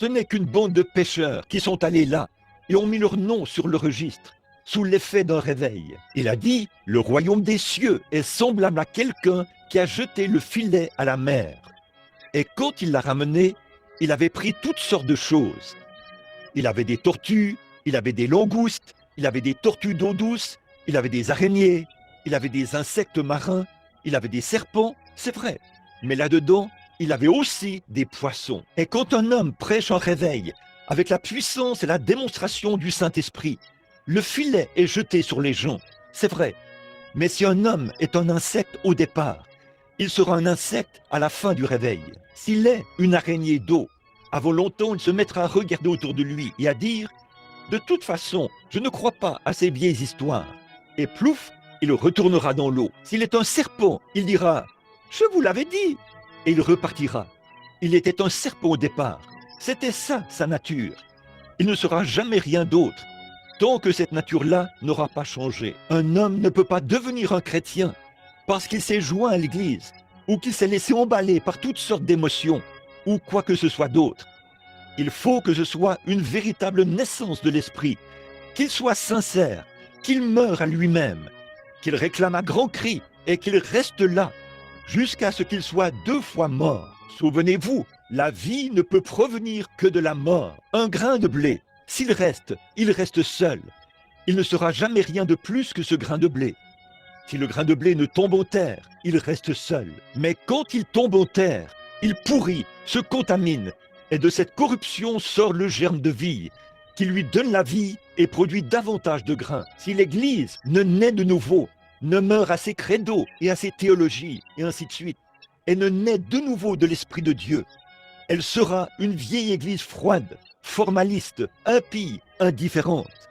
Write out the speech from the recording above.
Ce n'est qu'une bande de pêcheurs qui sont allés là et ont mis leur nom sur le registre, sous l'effet d'un réveil. Il a dit, le royaume des cieux est semblable à quelqu'un qui a jeté le filet à la mer. Et quand il l'a ramené, il avait pris toutes sortes de choses. Il avait des tortues, il avait des langoustes, il avait des tortues d'eau douce, il avait des araignées, il avait des insectes marins, il avait des serpents, c'est vrai. Mais là-dedans, il avait aussi des poissons. Et quand un homme prêche un réveil, avec la puissance et la démonstration du Saint-Esprit, le filet est jeté sur les gens, c'est vrai. Mais si un homme est un insecte au départ, il sera un insecte à la fin du réveil. S'il est une araignée d'eau, avant longtemps, il se mettra à regarder autour de lui et à dire « De toute façon, je ne crois pas à ces vieilles histoires. » Et plouf, il retournera dans l'eau. S'il est un serpent, il dira « Je vous l'avais dit !» Et il repartira. Il était un serpent au départ. C'était ça, sa nature. Il ne sera jamais rien d'autre, tant que cette nature-là n'aura pas changé. Un homme ne peut pas devenir un chrétien parce qu'il s'est joint à l'Église ou qu'il s'est laissé emballer par toutes sortes d'émotions ou quoi que ce soit d'autre. Il faut que ce soit une véritable naissance de l'esprit, qu'il soit sincère, qu'il meure à lui-même, qu'il réclame à grands cris et qu'il reste là jusqu'à ce qu'il soit 2 fois mort. Souvenez-vous, la vie ne peut provenir que de la mort. Un grain de blé, s'il reste, il reste seul. Il ne sera jamais rien de plus que ce grain de blé. Si le grain de blé ne tombe en terre, il reste seul. Mais quand il tombe en terre, il pourrit, se contamine, et de cette corruption sort le germe de vie, qui lui donne la vie et produit davantage de grains. Si l'Église ne naît de nouveau, ne meurt à ses credos et à ses théologies, et ainsi de suite, et ne naît de nouveau de l'Esprit de Dieu, elle sera une vieille Église froide, formaliste, impie, indifférente.